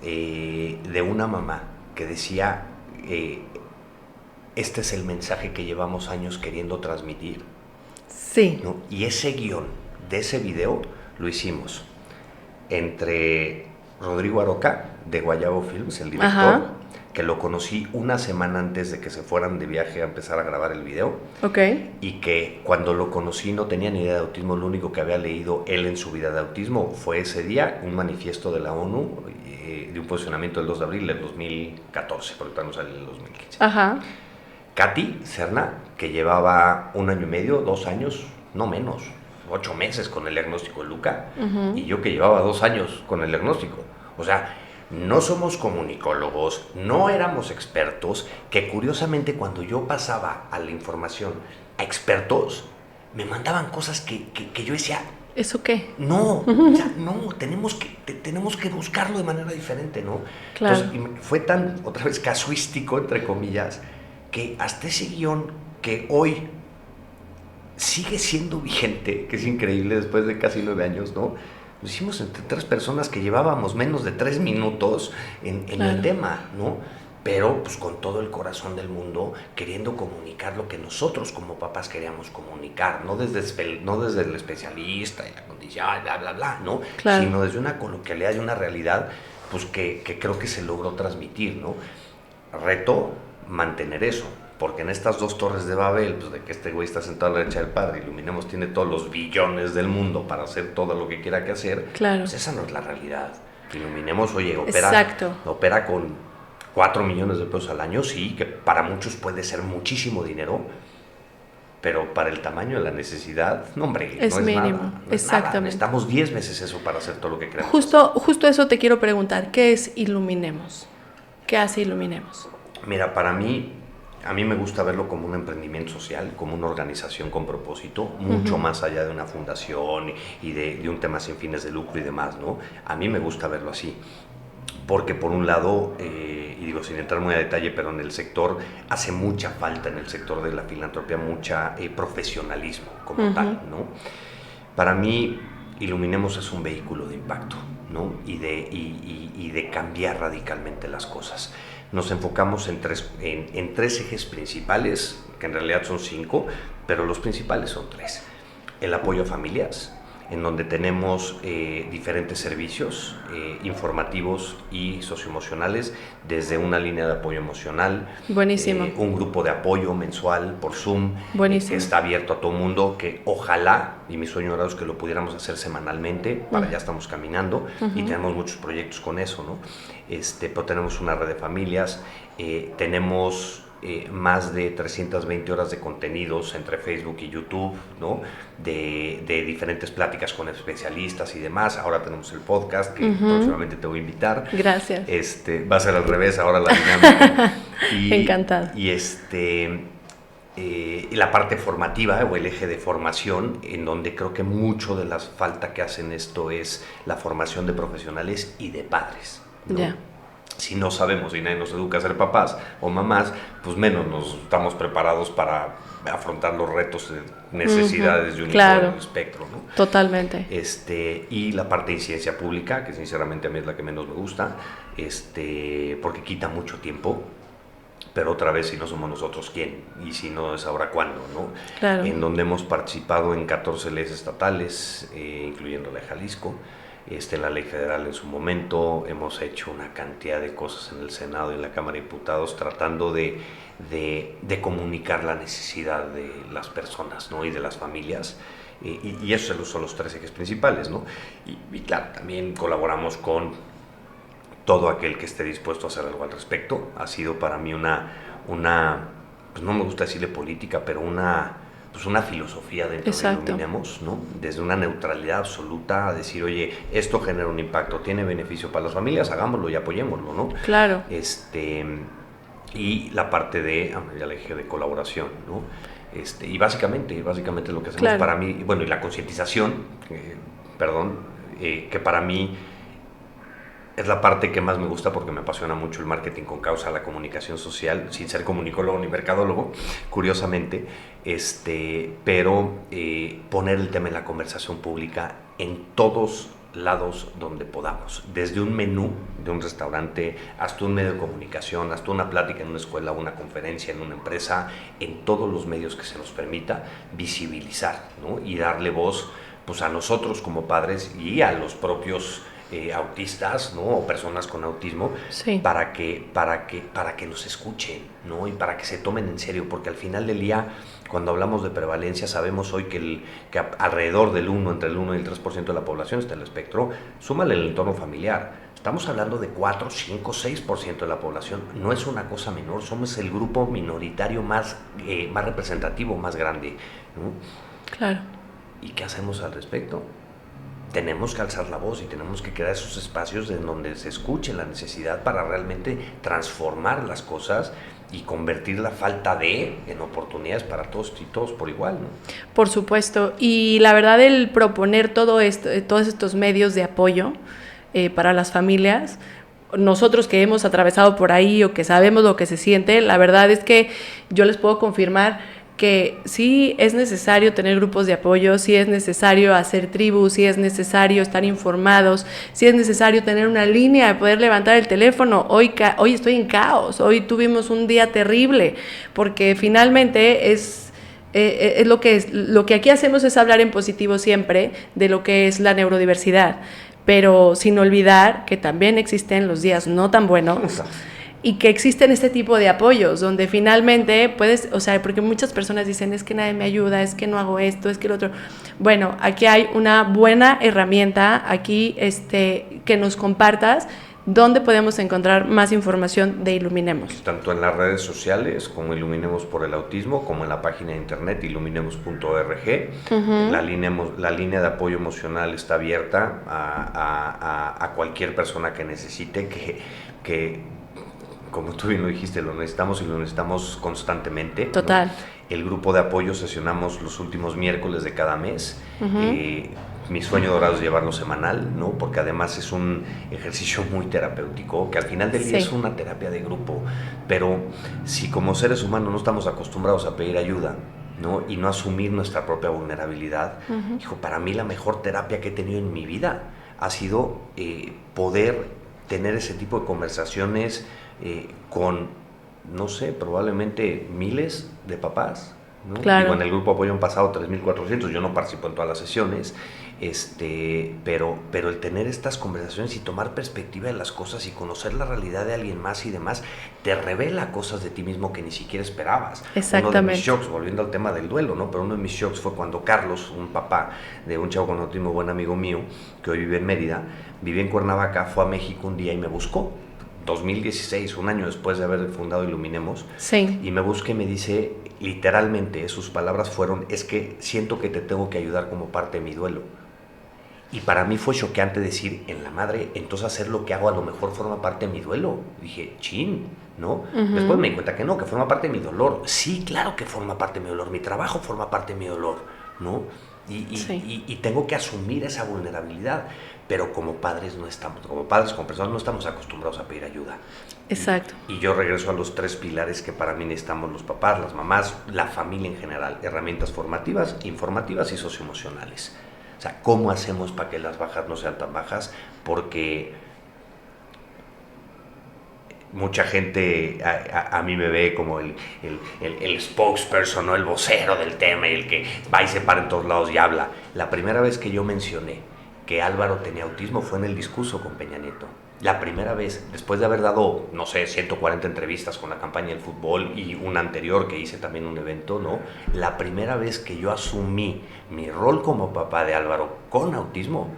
de una mamá que decía, este es el mensaje que llevamos años queriendo transmitir. Sí. ¿No? Y ese guión de ese video lo hicimos entre Rodrigo Aroca, de Guayabo Films, el director, que lo conocí una semana antes de que se fueran de viaje a empezar a grabar el video. Okay. Y que cuando lo conocí no tenía ni idea de autismo, lo único que había leído él en su vida de autismo fue ese día, un manifiesto de la ONU, de un posicionamiento del 2 de abril del 2014, porque todavía no sale en el 2015. Katy Serna, que llevaba 1 año y medio, 2 años, no menos, 8 meses con el diagnóstico de Luca, y yo que llevaba 2 años con el diagnóstico. O sea, no somos comunicólogos, no éramos expertos, que curiosamente cuando yo pasaba a la información a expertos, me mandaban cosas que yo decía... ¿Eso qué? No, o sea, no, tenemos que buscarlo de manera diferente, ¿no? Claro. Entonces, fue tan, otra vez, casuístico, entre comillas, que hasta ese guión que hoy sigue siendo vigente, que es increíble después de casi 9 años, ¿no? Lo hicimos entre 3 personas que llevábamos menos de 3 minutos en el tema, ¿no? Pero pues con todo el corazón del mundo, queriendo comunicar lo que nosotros como papás queríamos comunicar, no desde el especialista y la condición, bla, bla, bla, ¿no? Claro. Sino desde una coloquialidad y una realidad, pues que creo que se logró transmitir, ¿no? Reto, mantener eso, porque en estas 2 torres de Babel, pues de que este güey está sentado a la derecha del Padre, Iluminemos tiene todos los billones del mundo para hacer todo lo que quiera que hacer, claro. Pues esa no es la realidad. Iluminemos, oye, Exacto. opera con 4 millones de pesos al año, sí, que para muchos puede ser muchísimo dinero, pero para el tamaño de la necesidad, no, hombre, es no es mínimo. nada. No Exactamente. Es nada. Necesitamos 10 veces eso para hacer todo lo que queremos. Justo eso te quiero preguntar. ¿Qué es Iluminemos? ¿Qué hace Iluminemos? Mira, a mí me gusta verlo como un emprendimiento social, como una organización con propósito, mucho más allá de una fundación y de un tema sin fines de lucro y demás, ¿no? A mí me gusta verlo así. Porque por un lado, y digo sin entrar muy a detalle, pero en el sector hace mucha falta, en el sector de la filantropía, mucha profesionalismo como tal, ¿no? Para mí, Iluminemos es un vehículo de impacto, ¿no? Y de cambiar radicalmente las cosas. Nos enfocamos en 3 ejes principales, que en realidad son 5, pero los principales son 3. El apoyo a familias, en donde tenemos diferentes servicios informativos y socioemocionales, desde una línea de apoyo emocional, buenísimo, un grupo de apoyo mensual por Zoom, buenísimo, que está abierto a todo mundo, que ojalá, y mi sueño ahora es que lo pudiéramos hacer semanalmente, para allá estamos caminando, y tenemos muchos proyectos con eso, ¿no? Pero tenemos una red de familias, tenemos más de 320 horas de contenidos entre Facebook y YouTube, ¿no? De diferentes pláticas con especialistas y demás. Ahora tenemos el podcast que próximamente te voy a invitar. Gracias. Va a ser al revés ahora la dinámica. Encantada. Y la parte formativa o el eje de formación, en donde creo que mucho de la falta que hacen esto es la formación de profesionales y de padres, ¿no? Ya. Si no sabemos y nadie nos educa a ser papás o mamás, pues menos nos estamos preparados para afrontar los retos de necesidades de un hijo en el espectro, ¿no? Totalmente. Y la parte de incidencia pública, que sinceramente a mí es la que menos me gusta, porque quita mucho tiempo, pero otra vez si no somos nosotros, ¿quién? Y si no es ahora, ¿cuándo? ¿No? Claro. En donde hemos participado en 14 leyes estatales, incluyendo la de Jalisco, la ley federal en su momento, hemos hecho una cantidad de cosas en el Senado y en la Cámara de Diputados tratando de comunicar la necesidad de las personas, ¿no? Y de las familias, y esos son los 3 ejes principales, ¿no? Y claro, también colaboramos con todo aquel que esté dispuesto a hacer algo al respecto. Ha sido para mí una pues no me gusta decirle política, pero una filosofía dentro de Iluminemos, ¿no? Desde una neutralidad absoluta a decir, oye, esto genera un impacto, tiene beneficio para las familias, hagámoslo y apoyémoslo, ¿no? Claro. Y la parte de, ya le dije, de colaboración, ¿no? Y básicamente lo que hacemos para mí, bueno, y la concientización, que para mí es la parte que más me gusta porque me apasiona mucho el marketing con causa, la comunicación social, sin ser comunicólogo ni mercadólogo, curiosamente, pero poner el tema en la conversación pública en todos lados donde podamos, desde un menú de un restaurante hasta un medio de comunicación, hasta una plática en una escuela, una conferencia en una empresa, en todos los medios que se nos permita visibilizar, ¿no? Y darle voz, pues, a nosotros como padres y a los propios autistas, ¿no? O personas con autismo, para que nos escuchen, ¿no? Y para que se tomen en serio, porque al final del día, cuando hablamos de prevalencia, sabemos hoy que alrededor entre el 1 y el 3% de la población está en el espectro. Súmale el entorno familiar, estamos hablando de 4, 5, 6% de la población. No es una cosa menor, somos el grupo minoritario más representativo, más grande, ¿no? Claro. ¿Y qué hacemos al respecto? Tenemos que alzar la voz y tenemos que crear esos espacios en donde se escuche la necesidad para realmente transformar las cosas y convertir la falta en oportunidades para todos y todos por igual, ¿no? Por supuesto, y la verdad el proponer todo esto, todos estos medios de apoyo para las familias, nosotros que hemos atravesado por ahí o que sabemos lo que se siente, la verdad es que yo les puedo confirmar que sí es necesario tener grupos de apoyo, sí es necesario hacer tribus, sí es necesario estar informados, sí es necesario tener una línea de poder levantar el teléfono. Hoy estoy en caos, hoy tuvimos un día terrible, porque finalmente es lo que aquí hacemos es hablar en positivo siempre de lo que es la neurodiversidad, pero sin olvidar que también existen los días no tan buenos y que existen este tipo de apoyos donde finalmente puedes, o sea, porque muchas personas dicen es que nadie me ayuda, es que no hago esto, es que lo otro. Bueno, aquí hay una buena herramienta aquí que nos compartas. ¿Dónde podemos encontrar más información de Iluminemos? Tanto en las redes sociales como Iluminemos por el Autismo, como en la página de internet iluminemos.org. Uh-huh. La línea de apoyo emocional está abierta a cualquier persona que necesite, que como tú bien lo dijiste, lo necesitamos y lo necesitamos constantemente. Total. ¿No? El grupo de apoyo sesionamos los últimos miércoles de cada mes. Uh-huh. Mi sueño dorado es llevarlo semanal, ¿no? Porque además es un ejercicio muy terapéutico, que al final del día es una terapia de grupo. Pero si como seres humanos no estamos acostumbrados a pedir ayuda, ¿no? Y no asumir nuestra propia vulnerabilidad, uh-huh. Hijo, para mí la mejor terapia que he tenido en mi vida ha sido poder tener ese tipo de conversaciones con, no sé, probablemente miles de papás, ¿no? Claro. Digo, en el grupo apoyo han pasado 3.400, yo no participo en todas las sesiones, pero el tener estas conversaciones y tomar perspectiva de las cosas y conocer la realidad de alguien más y demás, te revela cosas de ti mismo que ni siquiera esperabas. Exactamente. Uno de mis shocks, volviendo al tema del duelo, ¿no? Pero uno de mis shocks fue cuando Carlos, un papá de un chavo con autismo, buen amigo mío, que hoy vive en Mérida, vivía en Cuernavaca, fue a México un día y me buscó. 2016, un año después de haber fundado Iluminemos, sí. Y me busca y me dice, literalmente, sus palabras fueron, es que siento que te tengo que ayudar como parte de mi duelo. Y para mí fue choqueante decir, en la madre, entonces hacer lo que hago a lo mejor forma parte de mi duelo. Dije, chin, ¿no? Uh-huh. Después me di cuenta que no, que forma parte de mi dolor. Sí, claro que forma parte de mi dolor, mi trabajo forma parte de mi dolor, ¿no? Y tengo que asumir esa vulnerabilidad. Pero como padres no estamos, como padres, como personas no estamos acostumbrados a pedir ayuda. Exacto. Y yo regreso a los 3 pilares que para mí necesitamos los papás, las mamás, la familia en general. Herramientas formativas, informativas y socioemocionales. O sea, ¿cómo hacemos para que las bajas no sean tan bajas? Porque mucha gente a mí me ve como el spokesperson, ¿no? El vocero del tema y el que va y se para en todos lados y habla. La primera vez que yo mencioné que Álvaro tenía autismo fue en el discurso con Peña Nieto. La primera vez, después de haber dado, no sé, 140 entrevistas con la campaña del fútbol y una anterior que hice también un evento, ¿no? La primera vez que yo asumí mi rol como papá de Álvaro con autismo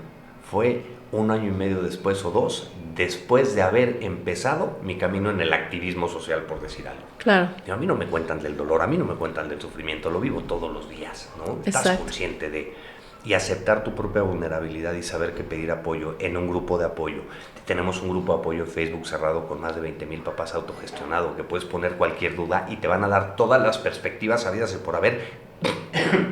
fue 1 año y medio después o 2, después de haber empezado mi camino en el activismo social, por decir algo. Claro. A mí no me cuentan del dolor, a mí no me cuentan del sufrimiento, lo vivo todos los días, ¿no? Estás Exacto. consciente de... Y aceptar tu propia vulnerabilidad y saber que pedir apoyo en un grupo de apoyo. Tenemos un grupo de apoyo en Facebook cerrado con más de 20,000 papás autogestionado, que puedes poner cualquier duda y te van a dar todas las perspectivas habidas y por haber,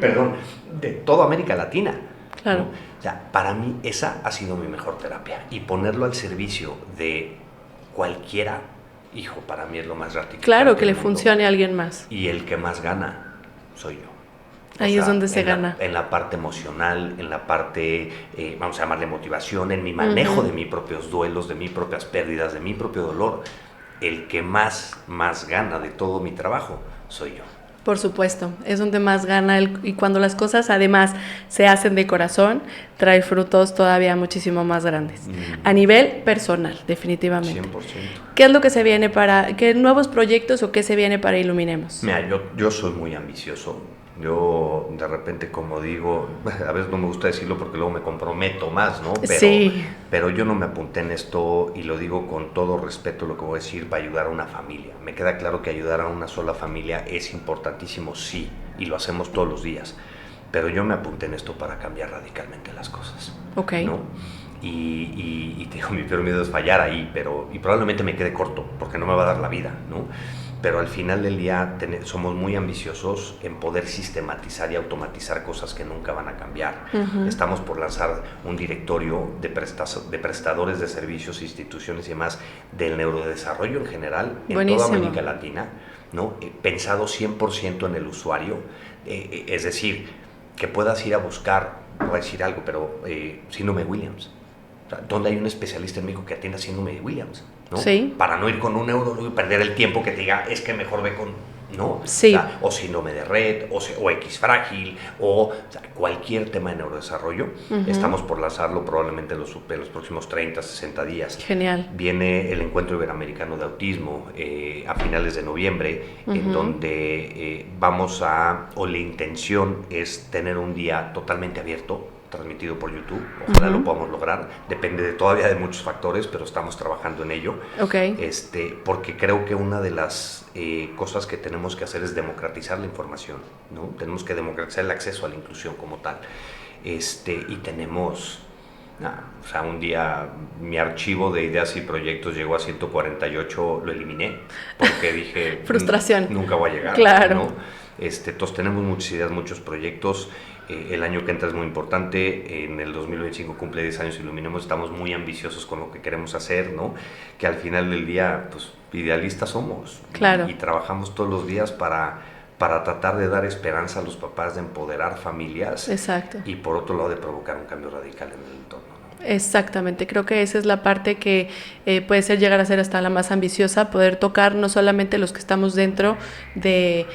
perdón, de toda América Latina. Claro. ¿No? O sea, para mí esa ha sido mi mejor terapia. Y ponerlo al servicio de cualquiera, hijo, para mí es lo más gratificante. Claro, que le funcione a alguien más. Y el que más gana soy yo. Ahí es donde se gana. En la parte emocional, en la parte, vamos a llamarle motivación, en mi manejo de mis propios duelos, de mis propias pérdidas, de mi propio dolor. El que más gana de todo mi trabajo soy yo. Por supuesto, es donde más gana y cuando las cosas además se hacen de corazón, trae frutos todavía muchísimo más grandes. A nivel personal, definitivamente. 100%. ¿Qué es lo que se viene qué nuevos proyectos o qué se viene para Iluminemos? Mira, yo soy muy ambicioso. Yo de repente, como digo, a veces no me gusta decirlo porque luego me comprometo más, ¿no? Sí. Pero yo no me apunté en esto y lo digo con todo respeto lo que voy a decir, para ayudar a una familia. Me queda claro que ayudar a una sola familia es importantísimo, sí, y lo hacemos todos los días. Pero yo me apunté en esto para cambiar radicalmente las cosas. Ok. ¿No? Y te digo, mi peor miedo es fallar ahí, y probablemente me quede corto porque no me va a dar la vida, ¿no? pero al final del día somos muy ambiciosos en poder sistematizar y automatizar cosas que nunca van a cambiar. Estamos por lanzar un directorio de prestadores de servicios, instituciones y demás del neurodesarrollo en general en toda América Latina, ¿no? Pensado 100% en el usuario, es decir, que puedas ir a buscar, voy a decir algo, pero síndrome de Williams. O sea, ¿dónde hay un especialista en México que atienda síndrome de Williams? ¿No? Sí. Para no ir con un neurólogo y perder el tiempo que te diga, es que mejor ve con, ¿no? Sí. O síndrome de Rett, o X frágil, o sea, cualquier tema de neurodesarrollo. Estamos por lanzarlo probablemente en los próximos 30, 60 días. Genial. Viene el Encuentro Iberoamericano de Autismo a finales de noviembre, en donde la intención es tener un día totalmente abierto, transmitido por YouTube. Ojalá lo podamos lograr. Depende todavía de muchos factores, pero estamos trabajando en ello. Okay. Porque creo que una de las cosas que tenemos que hacer es democratizar la información, ¿no? Tenemos que democratizar el acceso a la inclusión como tal. Y tenemos... o sea, un día mi archivo de ideas y proyectos llegó a 148, lo eliminé porque dije... Frustración. Nunca voy a llegar. Claro. ¿No? Entonces tenemos muchas ideas, muchos proyectos. El año que entra es muy importante, en el 2025 cumple 10 años Iluminemos, estamos muy ambiciosos con lo que queremos hacer, ¿no? Que al final del día, pues, idealistas somos. Claro. Y trabajamos todos los días para tratar de dar esperanza a los papás, de empoderar familias. Exacto. Y por otro lado, de provocar un cambio radical en el entorno, ¿no? Exactamente, creo que esa es la parte que puede llegar a ser hasta la más ambiciosa, poder tocar no solamente los que estamos dentro del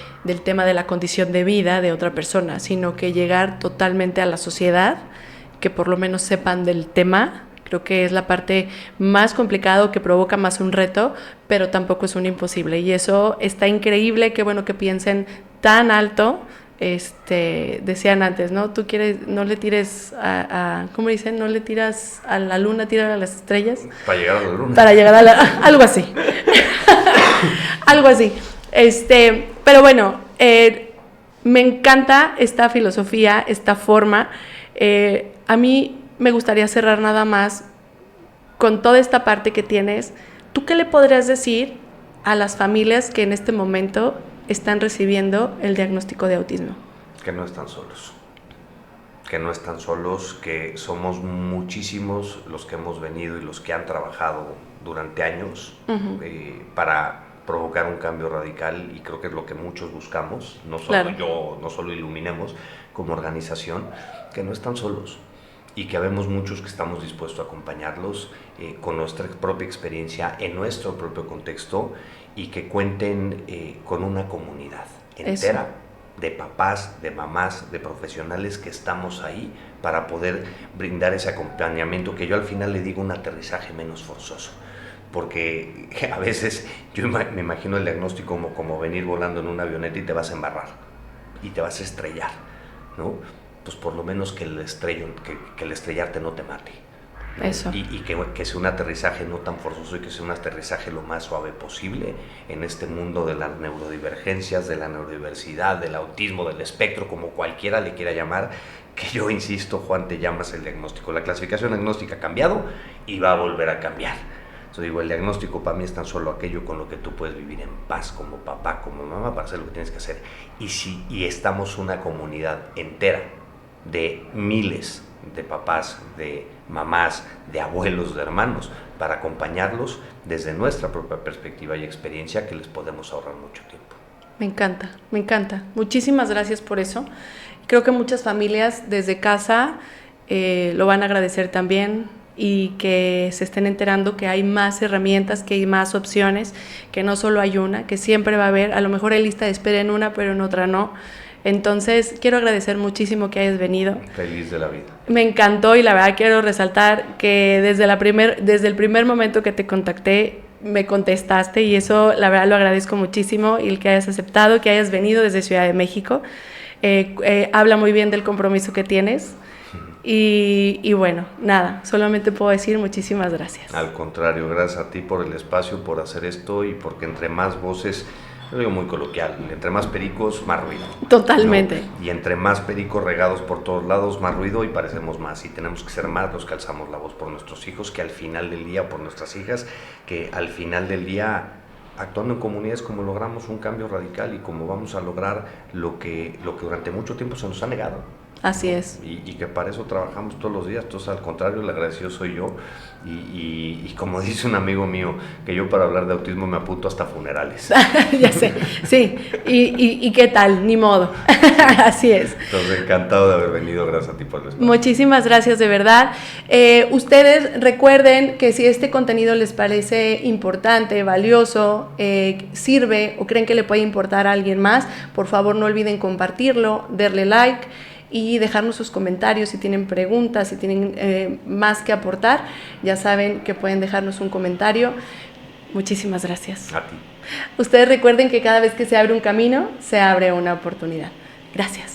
tema de la condición de vida de otra persona, sino que llegar totalmente a la sociedad, que por lo menos sepan del tema. Creo que es la parte más complicada, que provoca más un reto, pero tampoco es un imposible, y eso está increíble. Qué bueno que piensen tan alto. Decían antes, ¿no? Tú quieres, no le tires ¿cómo dicen? No le tiras a la luna, tira a las estrellas. Para llegar a la luna. Para llegar a algo así. Algo así. Pero bueno, me encanta esta filosofía, esta forma. A mí me gustaría cerrar nada más con toda esta parte que tienes. ¿Tú qué le podrías decir a las familias que en este momento están recibiendo el diagnóstico de autismo? Que no están solos. Que no están solos, que somos muchísimos los que hemos venido y los que han trabajado durante años para provocar un cambio radical, y creo que es lo que muchos buscamos, no solo yo, no solo Iluminemos como organización, que no están solos, y que habemos muchos que estamos dispuestos a acompañarlos con nuestra propia experiencia, en nuestro propio contexto, y que cuenten con una comunidad entera de papás, de mamás, de profesionales que estamos ahí para poder brindar ese acompañamiento, que yo al final le digo un aterrizaje menos forzoso, porque a veces yo me imagino el diagnóstico como venir volando en una avioneta y te vas a embarrar y te vas a estrellar, ¿no? Pues por lo menos que el estrellarte no te mate. Eso. Y que sea un aterrizaje no tan forzoso, y que sea un aterrizaje lo más suave posible en este mundo de las neurodivergencias, de la neurodiversidad, del autismo, del espectro, como cualquiera le quiera llamar, que yo insisto, Juan, te llamas el diagnóstico. La clasificación diagnóstica ha cambiado y va a volver a cambiar. Yo digo, el diagnóstico para mí es tan solo aquello con lo que tú puedes vivir en paz como papá, como mamá, para hacer lo que tienes que hacer. Y estamos una comunidad entera de miles de papás, de mamás, de abuelos, de hermanos, para acompañarlos desde nuestra propia perspectiva y experiencia, que les podemos ahorrar mucho tiempo. Me encanta, me encanta. Muchísimas gracias por eso. Creo que muchas familias desde casa lo van a agradecer también, y que se estén enterando que hay más herramientas, que hay más opciones, que no solo hay una, que siempre va a haber. A lo mejor hay lista de espera en una, pero en otra no. Entonces, quiero agradecer muchísimo que hayas venido. Feliz de la vida. Me encantó, y la verdad quiero resaltar que desde el primer momento que te contacté, me contestaste, y eso la verdad lo agradezco muchísimo, y el que hayas aceptado, que hayas venido desde Ciudad de México. Habla muy bien del compromiso que tienes. Y bueno, nada, solamente puedo decir muchísimas gracias. Al contrario, gracias a ti por el espacio, por hacer esto, y porque entre más voces, lo digo muy coloquial, entre más pericos, más ruido. Totalmente. ¿No? Y entre más pericos regados por todos lados, más ruido, y parecemos más. Y tenemos que ser más los que alzamos la voz por nuestros hijos, que al final del día, por nuestras hijas, que al final del día actuando en comunidades como logramos un cambio radical y como vamos a lograr lo que durante mucho tiempo se nos ha negado. Así es. Y que para eso trabajamos todos los días. Entonces, al contrario, el agradecido soy yo. Y como dice un amigo mío, que yo para hablar de autismo me apunto hasta funerales. Ya sé, sí. ¿Y qué tal? Ni modo. Así es. Entonces, encantado de haber venido. Gracias a ti por el espacio. Muchísimas gracias, de verdad. Ustedes recuerden que si este contenido les parece importante, valioso, sirve o creen que le puede importar a alguien más, por favor no olviden compartirlo, darle like y dejarnos sus comentarios si tienen preguntas, si tienen más que aportar. Ya saben que pueden dejarnos un comentario. Muchísimas gracias. A ti. Ustedes recuerden que cada vez que se abre un camino, se abre una oportunidad. Gracias.